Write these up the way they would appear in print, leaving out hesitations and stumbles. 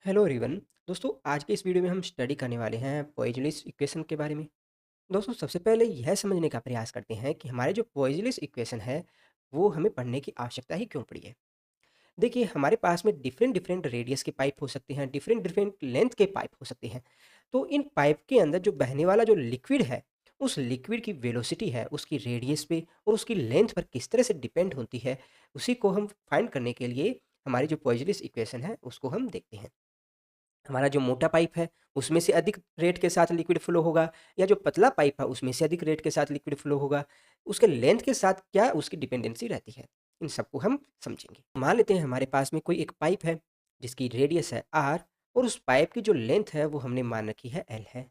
Hello everyone. दोस्तों, आज के इस वीडियो में हम स्टडी करने वाले हैं पॉइजनस इक्वेशन के बारे में। दोस्तों, सबसे पहले यह समझने का प्रयास करते हैं कि हमारे जो पॉइजनस इक्वेशन है वो हमें पढ़ने की आवश्यकता ही क्यों पड़ी है। देखिए, हमारे पास में डिफरेंट डिफरेंट रेडियस के पाइप हो सकते हैं, डिफरेंट डिफरेंट लेंथ के पाइप हो सकते हैं। तो इन पाइप के अंदर जो बहने वाला जो लिक्विड है, उस लिक्विड की वेलोसिटी है उसकी रेडियस पे और उसकी लेंथ पर किस तरह से डिपेंड होती है, उसी को हम फाइंड करने के लिए हमारी जो पॉइजनस इक्वेशन है उसको हम देखते हैं। हमारा जो मोटा पाइप है, उसमें से अधिक रेट के साथ लिक्विड फ्लो होगा, या जो पतला पाइप है, उसमें से अधिक रेट के साथ लिक्विड फ्लो होगा। उसके लेंथ के साथ क्या उसकी डिपेंडेंसी रहती है, इन सबको हम समझेंगे। मान लेते हैं हमारे पास में कोई एक पाइप है, जिसकी रेडियस है r और उस पाइप की जो लेंथ है, वो हमने मान रखी है l है,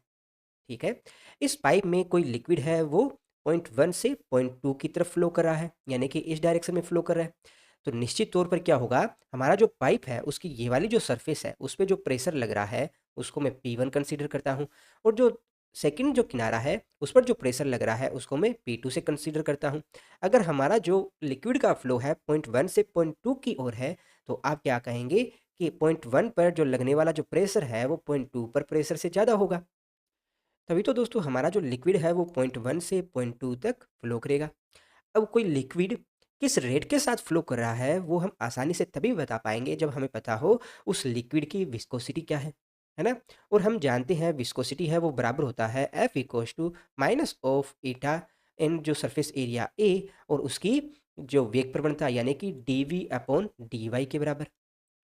ठीक है? इस पाइप में कोई लिक्विड है, वो पॉइंट 1 से पॉइंट 2 की तरफ फ्लो कर रहा है, यानी कि इस डायरेक्शन में फ्लो कर रहा है। तो निश्चित तौर पर क्या होगा, हमारा जो पाइप है उसकी ये वाली जो सरफेस है उस पे जो प्रेशर लग रहा है उसको मैं P1 कंसीडर करता हूँ, और जो सेकंड जो किनारा है उस पर जो प्रेशर लग रहा है उसको मैं P2 से कंसीडर करता हूँ। अगर हमारा जो लिक्विड का फ्लो है पॉइंट 1 से पॉइंट 2 की ओर है, तो आप क्या कहेंगे कि पॉइंट 1 पर जो लगने वाला जो प्रेशर है वो पॉइंट 2 पर प्रेशर से ज़्यादा होगा। तभी तो दोस्तों हमारा जो लिक्विड है वो पॉइंट 1 से पॉइंट 2 तक फ्लो करेगा। अब कोई लिक्विड किस रेट के साथ फ्लो कर रहा है वो हम आसानी से तभी बता पाएंगे जब हमें पता हो उस लिक्विड की विस्कोसिटी क्या है ना? और हम जानते हैं विस्कोसिटी है वो बराबर होता है F equals to minus of eta इन जो सरफेस एरिया ए और उसकी जो वेग प्रवणता यानी कि D V upon D Y के बराबर,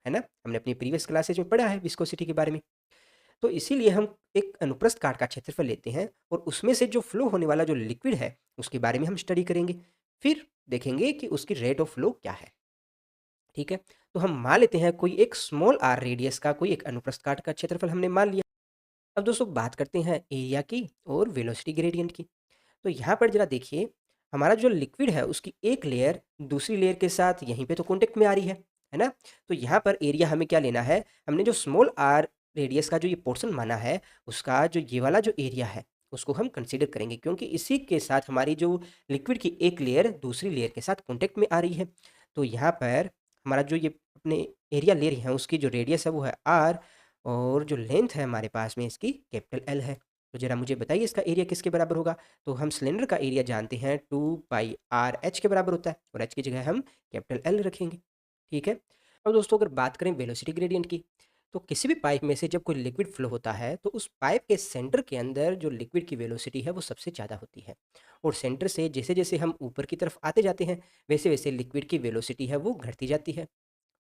है ना? हमने अपनी प्रीवियस क्लासेज में पढ़ा है विस्कोसिटी के बारे में। तो इसीलिए हम एक अनुप्रस्थ काट का क्षेत्रफल लेते हैं और उसमें से जो फ्लो होने वाला जो लिक्विड है उसके बारे में हम स्टडी करेंगे। फिर देखेंगे कि उसकी रेट ऑफ फ्लो क्या है, ठीक है? तो हम मान लेते हैं कोई एक स्मॉल आर रेडियस का कोई एक अनुप्रस्थ काट का क्षेत्रफल हमने मान लिया। अब दोस्तों बात करते हैं एरिया की और वेलोसिटी ग्रेडियंट की। तो यहाँ पर जरा देखिए, हमारा जो लिक्विड है उसकी एक लेयर दूसरी लेयर के साथ यहीं पे तो कॉन्टेक्ट में आ रही है ना? तो यहाँ पर एरिया हमें क्या लेना है, हमने जो स्मॉल आर रेडियस का जो ये पोर्शन माना है, उसका जो ये वाला जो एरिया है उसको हम कंसीडर करेंगे, क्योंकि इसी के साथ हमारी जो लिक्विड की एक लेयर दूसरी लेयर के साथ कॉन्टेक्ट में आ रही है। तो यहाँ पर हमारा जो ये अपने एरिया ले रहे हैं उसकी जो रेडियस है वो है आर, और जो लेंथ है हमारे पास में इसकी कैपिटल एल है। तो ज़रा मुझे बताइए इसका एरिया किसके बराबर होगा? तो हम सिलेंडर का एरिया जानते हैं 2 पाई आर एच के बराबर होता है, और एच की जगह हम कैपिटल एल रखेंगे, ठीक है? अब दोस्तों अगर बात करें वेलोसिटी ग्रेडियंट की, तो किसी भी पाइप में से जब कोई लिक्विड फ्लो होता है तो उस पाइप के सेंटर के अंदर जो लिक्विड की वेलोसिटी है वो सबसे ज़्यादा होती है, और सेंटर से जैसे जैसे हम ऊपर की तरफ आते जाते हैं वैसे वैसे लिक्विड की वेलोसिटी है वो घटती जाती है।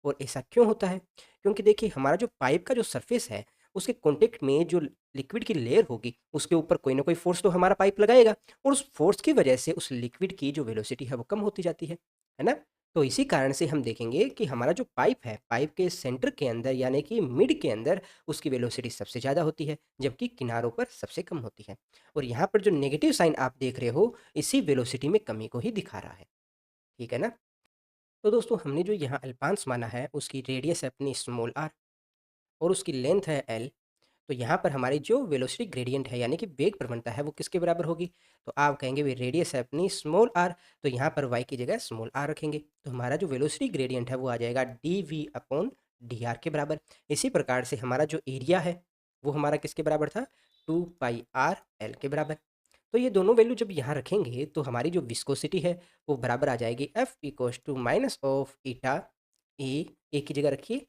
और ऐसा क्यों होता है? क्योंकि देखिए हमारा जो पाइप का जो सरफेस है, उसके कॉन्टैक्ट में जो लिक्विड की लेयर होगी, उसके ऊपर कोई ना कोई फ़ोर्स तो हमारा पाइप लगाएगा, और उस फ़ोर्स की वजह से उस लिक्विड की जो वेलोसिटी है वो कम होती जाती है ना? तो इसी कारण से हम देखेंगे कि हमारा जो पाइप है, पाइप के सेंटर के अंदर यानी कि मिड के अंदर उसकी वेलोसिटी सबसे ज़्यादा होती है, जबकि किनारों पर सबसे कम होती है। और यहाँ पर जो नेगेटिव साइन आप देख रहे हो, इसी वेलोसिटी में कमी को ही दिखा रहा है, ठीक है ना? तो दोस्तों हमने जो यहाँ अल्पांश माना है उसकी रेडियस है अपनी स्मॉल आर और उसकी लेंथ है एल। तो यहाँ पर हमारी जो वेलोसिटी ग्रेडियंट है यानी कि वेग प्रवणता है वो किसके बराबर होगी? तो आप कहेंगे भाई रेडियस है अपनी स्मॉल आर, तो यहाँ पर वाई की जगह स्मॉल आर रखेंगे, तो हमारा जो वेलोसिटी ग्रेडियंट है वो आ जाएगा D V upon D R के बराबर। इसी प्रकार से हमारा जो एरिया है वो हमारा किसके बराबर था? 2 पाई आर एल के बराबर। तो ये दोनों वैल्यू जब यहाँ रखेंगे तो हमारी जो विस्कोसिटी है वो बराबर आ जाएगी F equals to minus of eta A, A की जगह रखिए,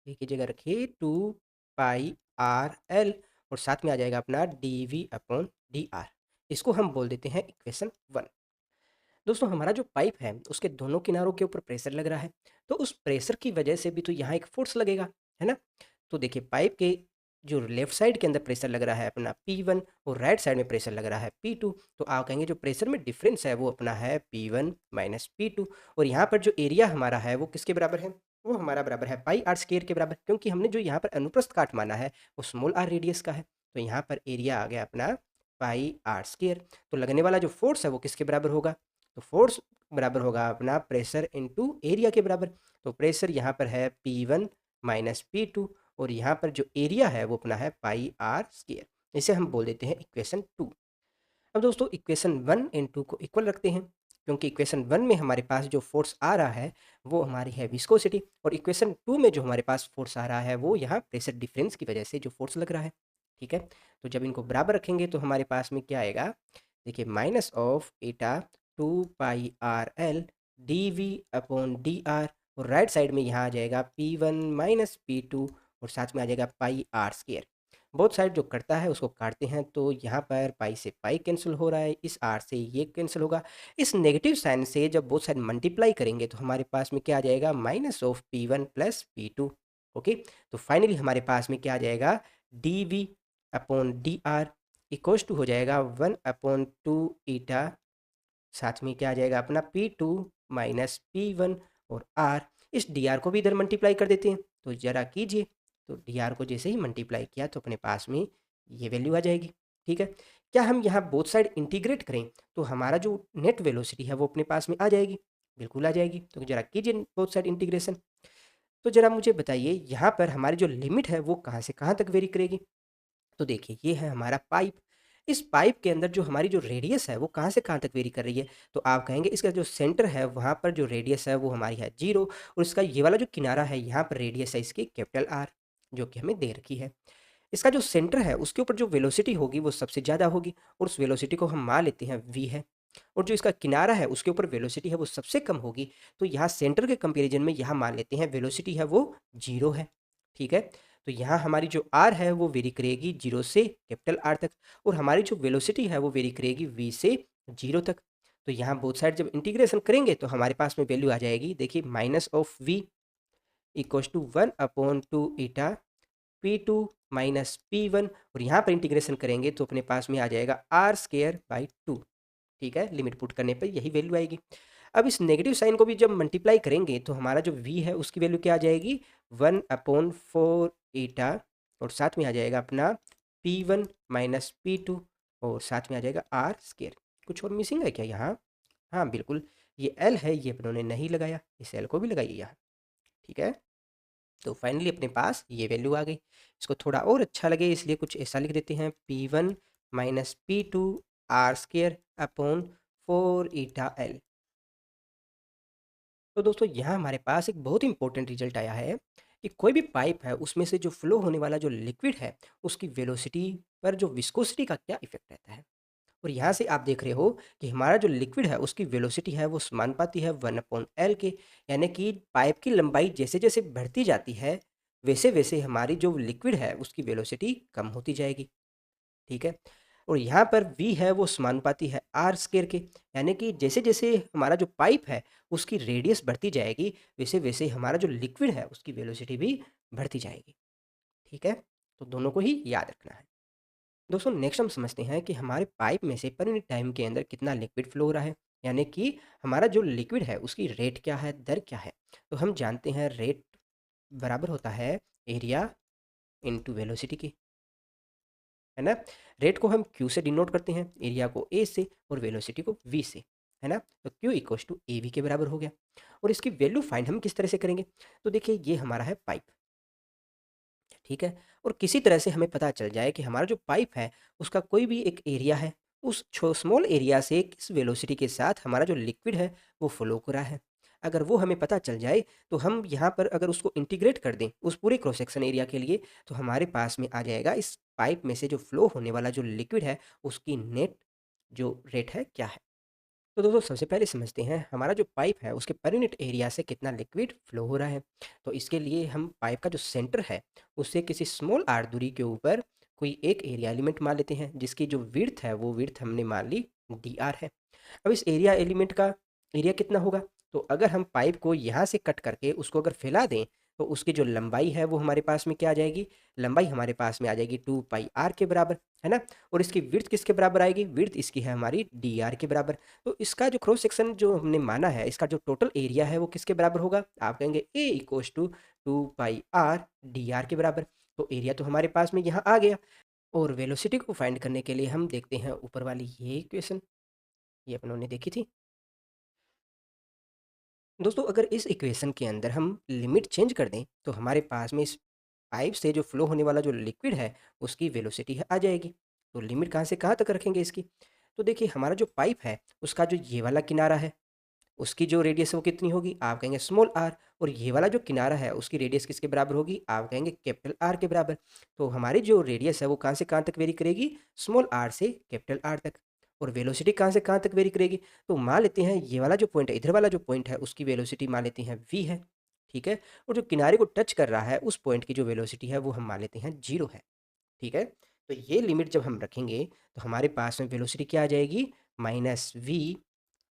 ए की जगह रखिए 2 पाई आर एल, और साथ में आ जाएगा अपना D V upon D R. इसको हम बोल देते हैं इक्वेशन 1। दोस्तों हमारा जो पाइप है उसके दोनों किनारों के ऊपर प्रेशर लग रहा है, तो उस प्रेशर की वजह से भी तो यहाँ एक फोर्स लगेगा, है ना? तो देखिए पाइप के जो लेफ्ट साइड के अंदर प्रेशर लग रहा है अपना P1 और राइट साइड में प्रेशर लग रहा है P2, तो आप कहेंगे जो प्रेशर में डिफरेंस है वो अपना है P1 माइनस P2। और यहाँ पर जो एरिया हमारा है वो किसके बराबर है? वो हमारा बराबर है पाई आर स्क्वायर के बराबर, क्योंकि हमने जो यहाँ पर अनुप्रस्थ काट माना है वो स्मॉल आर रेडियस का है। तो यहाँ पर एरिया आ गया अपना पाई आर स्क्वायर। तो लगने वाला जो फोर्स है वो किसके बराबर होगा? तो फोर्स बराबर होगा अपना प्रेशर इनटू एरिया के बराबर। तो प्रेशर यहाँ पर है P1 माइनस P2, और यहाँ पर जो एरिया है वो अपना है पाई आर स्क्वायर। इसे हम बोल देते हैं इक्वेशन 2। अब दोस्तों इक्वेशन 1 एंड 2 को इक्वल रखते हैं, क्योंकि इक्वेशन 1 में हमारे पास जो फ़ोर्स आ रहा है, वो हमारी है विस्कोसिटी और इक्वेशन 2 में जो हमारे पास फ़ोर्स आ रहा है, वो यहाँ प्रेशर डिफ़रेंस की वजह से जो फ़ोर्स लग रहा है, ठीक है? तो जब इनको बराबर रखेंगे तो हमारे पास में क्या आएगा? देखिए minus of eta 2 pi R L D V upon D R और राइट साइड में यहाँ आ जाएगा P1 माइनस P2 और साथ में आ जाएगा पाई आर स्क्वायर। बोथ साइड जो करता है उसको काटते हैं तो यहाँ पर पाई से पाई कैंसिल हो रहा है, इस आर से ये कैंसिल होगा। इस नेगेटिव साइन से जब बोथ साइड मल्टीप्लाई करेंगे तो हमारे पास में क्या आ जाएगा? Minus of P1 plus P2। Okay, तो फाइनली हमारे पास में क्या आ जाएगा? D V upon D R equals to हो जाएगा 1/2 ईटा, साथ में क्या आ जाएगा अपना P2 माइनस P1 और R। इस DR को भी इधर मल्टीप्लाई कर देते हैं, तो ज़रा कीजिए। तो DR को जैसे ही मल्टीप्लाई किया तो अपने पास में ये वैल्यू आ जाएगी, ठीक है? क्या हम यहाँ बोथ साइड इंटीग्रेट करें तो हमारा जो नेट वेलोसिटी है वो अपने पास में आ जाएगी? बिल्कुल आ जाएगी। तो ज़रा कीजिए बोथ साइड इंटीग्रेशन। तो ज़रा मुझे बताइए यहाँ पर हमारी जो लिमिट है वो कहाँ से कहाँ तक वेरी करेगी? तो देखिए ये है हमारा पाइप। इस पाइप के अंदर जो हमारी जो रेडियस है वो कहाँ से कहाँ तक वेरी कर रही है? तो आप कहेंगे इसका जो सेंटर है वहाँ पर जो रेडियस है वो हमारी है 0 और इसका ये वाला जो किनारा है यहाँ पर रेडियस है इसकी कैपिटल R जो कि हमें दे रखी है। इसका जो सेंटर है उसके ऊपर जो वेलोसिटी होगी वो सबसे ज़्यादा होगी और उस वेलोसिटी को हम मान लेते हैं v है। और जो इसका किनारा है उसके ऊपर वेलोसिटी है वो सबसे कम होगी, तो यहाँ सेंटर के कंपैरिजन में यहाँ मान लेते हैं वेलोसिटी है वो 0 है, ठीक है? तो यहाँ हमारी जो r है वो वेरी करेगी 0 से कैपिटल R तक और हमारी जो वेलोसिटी है वो वेरी करेगी v से 0 तक। तो यहाँ बोथ साइड जब इंटीग्रेशन करेंगे तो हमारे पास में वैल्यू आ जाएगी, देखिए minus of v equals to 1/2 eta P2 minus P1 और यहाँ पर इंटीग्रेशन करेंगे तो अपने पास में आ जाएगा R स्क्वायर बाई 2, ठीक है? लिमिट पुट करने पर यही वैल्यू आएगी। अब इस नेगेटिव साइन को भी जब मल्टीप्लाई करेंगे तो हमारा जो v है उसकी वैल्यू क्या आ जाएगी? 1/4 ईटा और साथ में आ जाएगा अपना P1 माइनस P2 और साथ में आ जाएगा R स्क्वायर। कुछ और मिसिंग है क्या यहाँ? हाँ, बिल्कुल, ये L है, ये अपनों ने नहीं लगाया, इस L को भी लगाइए यहाँ, ठीक है? तो फाइनली अपने पास ये वैल्यू आ गई। इसको थोड़ा और अच्छा लगे इसलिए कुछ ऐसा लिख देते हैं P1 minus P2 R square upon 4 ईटा L। तो दोस्तों यहाँ हमारे पास एक बहुत ही इंपॉर्टेंट रिजल्ट आया है कि कोई भी पाइप है उसमें से जो फ्लो होने वाला जो लिक्विड है उसकी वेलोसिटी पर जो विस्कोसिटी का क्या इफेक्ट रहता है। और यहाँ से आप देख रहे हो कि हमारा जो लिक्विड है उसकी वेलोसिटी है वो समानुपाती है 1/L के, यानी कि पाइप की लंबाई जैसे जैसे बढ़ती जाती है वैसे वैसे हमारी जो लिक्विड है उसकी वेलोसिटी कम होती जाएगी, ठीक है? और यहाँ पर v है वो समानुपाती है R स्क्वायर के, यानी कि जैसे-जैसे हमारा जो पाइप है उसकी रेडियस बढ़ती जाएगी, वैसे-वैसे हमारा जो लिक्विड है उसकी वेलोसिटी भी बढ़ती जाएगी, ठीक है? तो दोनों को ही याद रखना है। दोस्तों नेक्स्ट हम समझते हैं कि हमारे पाइप में से पर यूनिट टाइम के अंदर कितना लिक्विड फ्लो हो रहा है, यानी कि हमारा जो लिक्विड है उसकी रेट क्या है, दर क्या है? तो हम जानते हैं रेट बराबर होता है एरिया इनटू वेलोसिटी की, है ना? रेट को हम क्यू से डिनोट करते हैं, एरिया को ए से और वेलोसिटी को वी से, है ना? तो Q equals to A V के बराबर हो गया। और इसकी वैल्यू फाइंड हम किस तरह से करेंगे? तो देखिए ये हमारा है पाइप, ठीक है? और किसी तरह से हमें पता चल जाए कि हमारा जो पाइप है उसका कोई भी एक एरिया है, उस स्मॉल एरिया से किस वेलोसिटी के साथ हमारा जो लिक्विड है वो फ्लो हो रहा है। अगर वो हमें पता चल जाए तो हम यहाँ पर अगर उसको इंटीग्रेट कर दें उस पूरे क्रॉस सेक्शन एरिया के लिए तो हमारे पास में आ जाएगा इस पाइप में से जो फ्लो होने वाला जो लिक्विड है उसकी नेट जो रेट है क्या है। तो दोस्तों सबसे पहले समझते हैं हमारा जो पाइप है उसके पर यूनिट एरिया से कितना लिक्विड फ्लो हो रहा है। तो इसके लिए हम पाइप का जो सेंटर है उससे किसी स्मॉल आर दूरी के ऊपर कोई एक एरिया एलिमेंट मान लेते हैं जिसकी जो विड्थ है वो विड्थ हमने मान ली डी आर है। अब इस एरिया एलिमेंट का एरिया कितना होगा? तो अगर हम पाइप को यहाँ से कट करके उसको अगर फैला दें तो उसकी जो लंबाई है वो हमारे पास में क्या आ जाएगी? लंबाई हमारे पास में आ जाएगी 2 पाई आर के बराबर, है ना? और इसकी विड्थ किसके बराबर आएगी? विड्थ इसकी है हमारी डी आर के बराबर। तो इसका जो क्रॉस सेक्शन जो हमने माना है इसका जो टोटल एरिया है वो किसके बराबर होगा? आप कहेंगे A equals to 2 pi R D R के बराबर। तो एरिया तो हमारे पास में यहाँ आ गया और वेलोसिटी को फाइंड करने के लिए हम देखते हैं ऊपर वाली ये इक्वेशन, ये अपनों ने देखी थी। दोस्तों अगर इस इक्वेशन के अंदर हम लिमिट चेंज कर दें तो हमारे पास में इस पाइप से जो फ्लो होने वाला जो लिक्विड है उसकी वेलोसिटी है आ जाएगी। तो लिमिट कहाँ से कहाँ तक रखेंगे इसकी? तो देखिए हमारा जो पाइप है उसका जो ये वाला किनारा है उसकी जो रेडियस है वो कितनी होगी, आप कहेंगे स्मॉल आर। और ये वाला जो किनारा है उसकी रेडियस किसके बराबर होगी, आप कहेंगे कैपिटल आर के बराबर। तो हमारी जो रेडियस है वो कहाँ से कहाँ तक वेरी करेगी, स्मॉल आर से कैपिटल आर तक। और वेलोसिटी कहाँ से कहाँ तक वेरी करेगी, तो मान लेते हैं ये वाला जो पॉइंट है, इधर वाला जो पॉइंट है उसकी वेलोसिटी मान लेते हैं v है, ठीक है। और जो किनारे को टच कर रहा है उस पॉइंट की जो वेलोसिटी है वो हम मान लेते हैं 0 है, ठीक है। तो ये लिमिट जब हम रखेंगे तो हमारे पास में वेलोसिटी क्या आ जाएगी, माइनस वी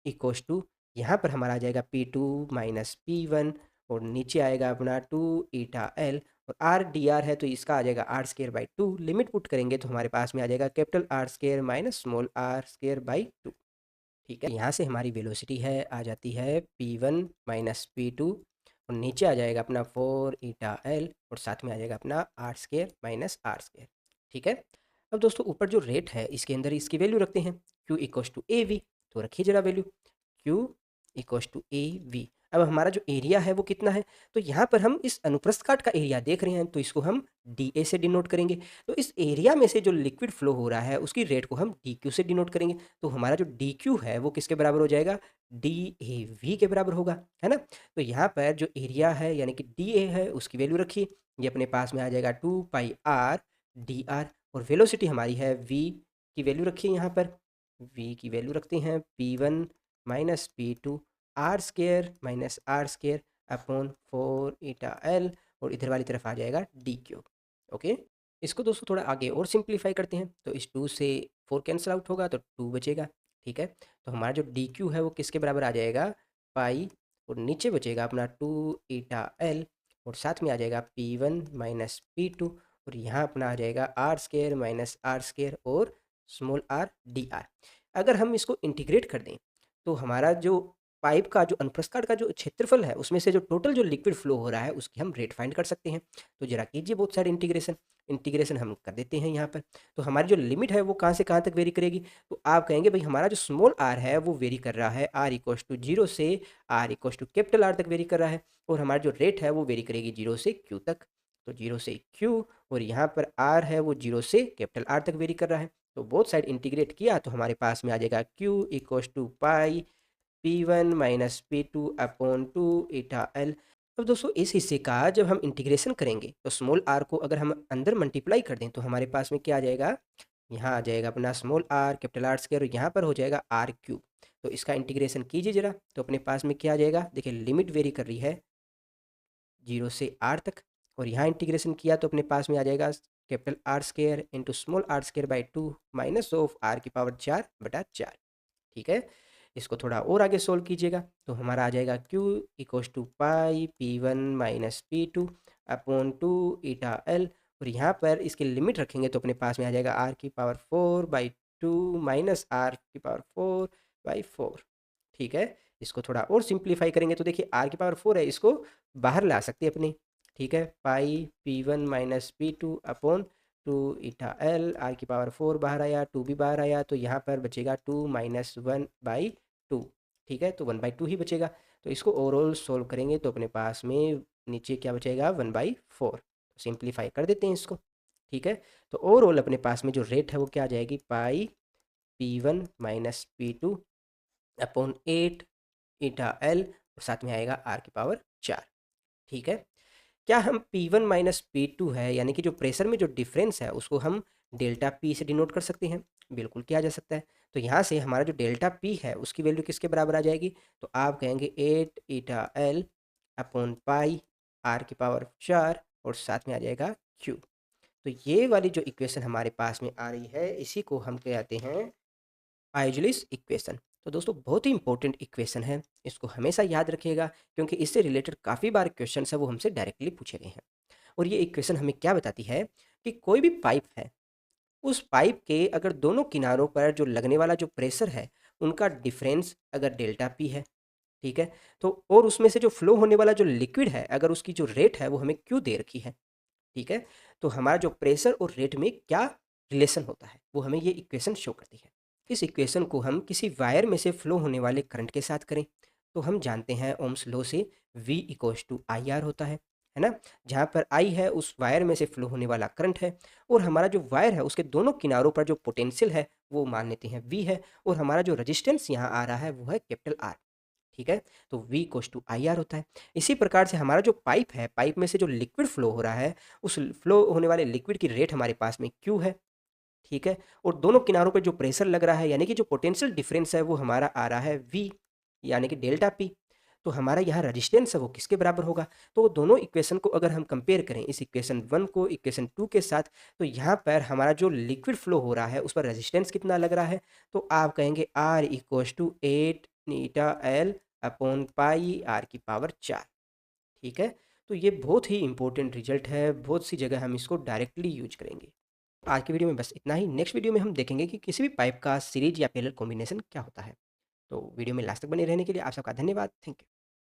इक्वल्स टू, यहाँ पर हमारा आ जाएगा P2 माइनस P1, और नीचे आएगा अपना 2 ईटा एल, और आर डी आर है तो इसका आ जाएगा R square by 2। Limit put करेंगे तो हमारे पास में आ जाएगा capital R square minus small R square by 2, ठीक है। यहाँ से हमारी वेलोसिटी है आ जाती है P1 माइनस P2, और नीचे आ जाएगा अपना 4 ईटा एल, और साथ में आ जाएगा अपना R square minus R square, ठीक है। अब दोस्तों ऊपर जो रेट है इसके अंदर इसकी वैल्यू रखते हैं, Q equals to A V. तो रखिए जरा value, Q equals to A V. अब हमारा जो एरिया है वो कितना है, तो यहाँ पर हम इस अनुप्रस्थ काट का एरिया देख रहे हैं तो इसको हम डी ए से डिनोट करेंगे। तो इस एरिया में से जो लिक्विड फ्लो हो रहा है उसकी रेट को हम डी क्यू से डिनोट करेंगे। तो हमारा जो डी क्यू है वो किसके बराबर हो जाएगा, डी ए वी के बराबर होगा, है ना। तो यहाँ पर जो एरिया है यानी कि डी ए है उसकी वैल्यू रखिए, ये अपने पास में आ जाएगा 2 पाई आर डी आर। और वेलोसिटी हमारी है वी की वैल्यू रखिए, यहाँ पर वी की वैल्यू रखते हैं P1 minus P2 R square minus R square upon 4 eta L, और इधर वाली तरफ आ जाएगा डी क्यूब, ओके। इसको दोस्तों थोड़ा आगे और सिंप्लीफाई करते हैं, तो इस 2 से 4 कैंसिल आउट होगा तो 2 बचेगा, ठीक है। तो हमारा जो डी क्यू है वो किसके बराबर आ जाएगा, पाई, और नीचे बचेगा अपना 2 ईटा एल, और साथ में आ जाएगा P1 माइनस P2, और यहाँ अपना आ जाएगा R square minus R square और स्मॉल आर डी आर। अगर हम इसको इंटीग्रेट कर दें तो हमारा जो पाइप का जो अनुप्रस्थ काट का जो क्षेत्रफल है उसमें से जो टोटल जो लिक्विड फ्लो हो रहा है उसकी हम रेट फाइंड कर सकते हैं। तो जरा कीजिए बहुत सारे इंटीग्रेशन, इंटीग्रेशन हम कर देते हैं यहाँ पर। तो हमारी जो लिमिट है वो कहाँ से कहाँ तक वेरी करेगी, तो आप कहेंगे भाई हमारा जो स्मॉल आर है वो वेरी कर रहा है आर इक्वल्स टू 0 से R equals to capital R तक वेरी कर रहा है, और हमारा जो रेट है वो वेरी करेगी 0 से क्यू तक। तो 0 से क्यू, और यहाँ पर आर है वो 0 से कैपिटल आर तक वेरी कर रहा है। तो बोथ साइड इंटीग्रेट किया तो हमारे पास में आ जाएगा Q equals to pi P1 minus P2 upon 2 eta L. अब दोस्तों इस हिस्से का जब हम इंटीग्रेशन करेंगे तो स्मॉल आर को अगर हम अंदर मल्टीप्लाई कर दें तो हमारे पास में क्या आ जाएगा, यहाँ आ जाएगा अपना small are capital R square, और यहाँ पर हो जाएगा आर क्यूब। तो इसका इंटीग्रेशन कीजिए जरा, तो अपने पास में क्या आ जाएगा, देखिए लिमिट वेरी कर रही है 0 से आर तक, और यहाँ इंटीग्रेशन किया तो अपने पास में आ जाएगा capital R square into small R square by 2 minus of R की पावर 4/4, ठीक है। इसको थोड़ा और आगे सोल्व कीजिएगा तो हमारा आ जाएगा Q equals to pi P1 minus P2 upon 2 eta L, और यहाँ पर इसकी लिमिट रखेंगे तो अपने पास में आ जाएगा आर की पावर 4/2 माइनस आर की पावर 4/4, ठीक है। इसको थोड़ा और सिंप्लीफाई करेंगे तो देखिए आर की पावर 4 है, इसको बाहर ला सकते हैं अपने, ठीक है। Pi P1 minus P2 upon 2 eta L, R की पावर 4 बाहर आया, 2 भी बाहर आया, तो यहाँ पर बचेगा 2 माइनस 1/2, ठीक है। तो 1/2 ही बचेगा। तो इसको ओवरऑल सोल्व करेंगे तो अपने पास में नीचे क्या बचेगा, 1/4। सिंप्लीफाई कर देते हैं इसको, ठीक है। तो ओवरऑल अपने पास में जो रेट है वो क्या आ जाएगी, पाई P1 minus P2 upon 8 eta L, और साथ में आएगा आर की पावर 4, ठीक है। क्या हम P1 माइनस P2 है यानी कि जो प्रेशर में जो डिफरेंस है उसको हम डेल्टा P से डिनोट कर सकते हैं, बिल्कुल किया जा सकता है। तो यहाँ से हमारा जो डेल्टा P है उसकी वैल्यू किसके बराबर आ जाएगी, तो आप कहेंगे 8 eta L upon pi R की पावर 4, और साथ में आ जाएगा Q। तो ये वाली जो इक्वेशन हमारे पास में आ रही है इसी को हम कहते हैं आइजलिस इक्वेशन। तो दोस्तों बहुत ही इंपॉर्टेंट इक्वेशन है, इसको हमेशा याद रखिएगा क्योंकि इससे रिलेटेड काफ़ी बार क्वेश्चन है वो हमसे डायरेक्टली पूछे गए हैं। और ये इक्वेशन हमें क्या बताती है कि कोई भी पाइप है, उस पाइप के अगर दोनों किनारों पर जो लगने वाला जो प्रेशर है उनका डिफरेंस अगर डेल्टा पी है, ठीक है। तो और उसमें से जो फ्लो होने वाला जो लिक्विड है अगर उसकी जो रेट है वो हमें क्यों दे रखी है, ठीक है। तो हमारा जो प्रेशर और रेट में क्या रिलेशन होता है वो हमें ये इक्वेशन शो करती है। इस इक्वेशन को हम किसी वायर में से फ्लो होने वाले करंट के साथ करें तो हम जानते हैं ओम्स लॉ से V equals to I R होता है ना। जहाँ पर I है उस वायर में से फ्लो होने वाला करंट है, और हमारा जो वायर है उसके दोनों किनारों पर जो पोटेंशियल है वो मान लेते हैं V है, और हमारा जो रजिस्टेंस यहाँ आ रहा है वो है कैपिटल R। ठीक है? तो V equals to I R होता है। इसी प्रकार से हमारा जो पाइप है, पाइप में से जो लिक्विड फ्लो हो रहा है, उस फ्लो होने वाले लिक्विड की रेट हमारे पास में Q है। ठीक है? और दोनों किनारों पे जो प्रेशर लग रहा है, यानी कि जो पोटेंशियल डिफरेंस है वो हमारा आ रहा है V, यानी कि डेल्टा P। तो हमारा यहाँ रेजिस्टेंस है वो किसके बराबर होगा? तो दोनों इक्वेशन को अगर हम कंपेयर करें, इस इक्वेशन 1 को इक्वेशन 2 के साथ, तो यहाँ पर हमारा जो लिक्विड फ्लो हो रहा है उस पर रेजिस्टेंस कितना लग रहा है? तो आप कहेंगे R equals to 8 eta L upon pi R की पावर 4। ठीक है? तो ये बहुत ही इंपॉर्टेंट रिजल्ट है, बहुत सी जगह हम इसको डायरेक्टली यूज करेंगे। आज की वीडियो में बस इतना ही। नेक्स्ट वीडियो में हम देखेंगे कि किसी भी पाइप का सीरीज या पैरेलल कॉम्बिनेशन क्या होता है। तो वीडियो में लास्ट तक बने रहने के लिए आप सबका धन्यवाद। Thank you.